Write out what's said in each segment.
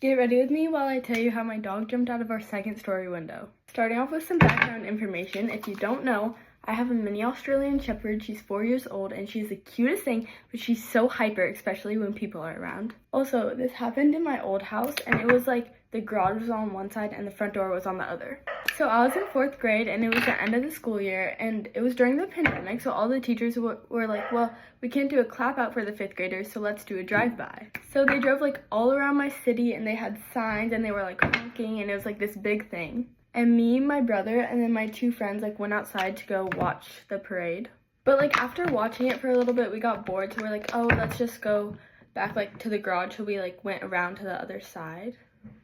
Get ready with me while I tell you how my dog jumped out of our second story window. Starting off with some background information, if you don't know, I have a mini Australian Shepherd. She's 4 years old and she's the cutest thing, but she's so hyper, especially when people are around. Also, this happened in my old house and it was like the garage was on one side and the front door was on the other. So I was in 4th grade and it was the end of the school year and it was during the pandemic, so all the teachers were like, well, we can't do a clap out for the 5th graders, so let's do a drive-by. So they drove like all around my city and they had signs and they were like honking and it was like this big thing. And me, my brother, and then my 2 friends like went outside to go watch the parade. But like after watching it for a little bit, we got bored, so we're like, oh, let's just go back like to the garage. So we like went around to the other side.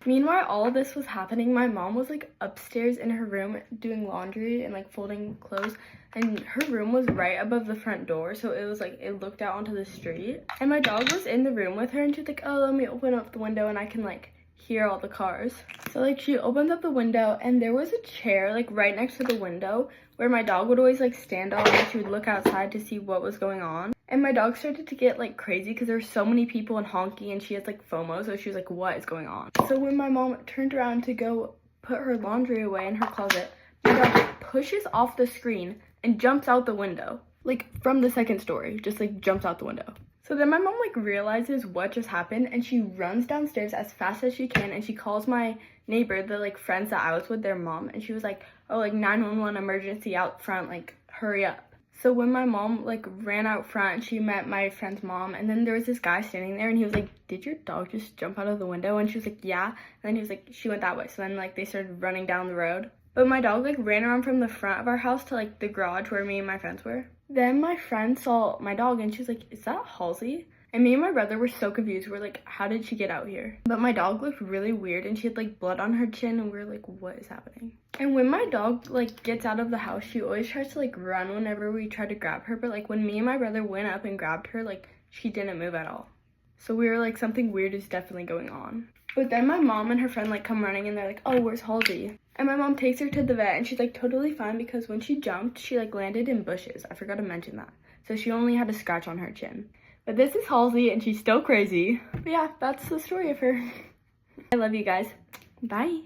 Meanwhile, all of this was happening, my mom was like upstairs in her room doing laundry and like folding clothes, and her room was right above the front door, so it was like it looked out onto the street. And my dog was in the room with her and she's like, oh, let me open up the window and I can like hear all the cars. So like she opened up the window and there was a chair like right next to the window where my dog would always like stand on, and she would look outside to see what was going on. And my dog started to get like crazy because there were so many people and honky, and she has like FOMO, so she was like, what is going on? So when my mom turned around to go put her laundry away in her closet, my dog pushes off the screen and jumps out the window, like from the 2nd story, just like jumps out the window. So then my mom like realizes what just happened and she runs downstairs as fast as she can and she calls my neighbor, the like friends that I was with, their mom, and she was like, oh, like 911 emergency out front, like hurry up. So when my mom like ran out front, she met my friend's mom, and then there was this guy standing there and he was like, did your dog just jump out of the window? And she was like, yeah. And then he was like, she went that way. So then like they started running down the road. But my dog like ran around from the front of our house to like the garage where me and my friends were. Then my friend saw my dog and she was like, is that Halsey? And me and my brother were so confused. We're like, how did she get out here? But my dog looked really weird and she had like blood on her chin and we were like, what is happening? And when my dog like gets out of the house, she always tries to like run whenever we try to grab her. But like when me and my brother went up and grabbed her, like she didn't move at all. So we were like, something weird is definitely going on. But then my mom and her friend like come running and they're like, oh, where's Halsey? And my mom takes her to the vet and she's like totally fine because when she jumped, she like landed in bushes. I forgot to mention that. So she only had a scratch on her chin. But this is Halsey and she's still crazy. But yeah, that's the story of her. I love you guys. Bye.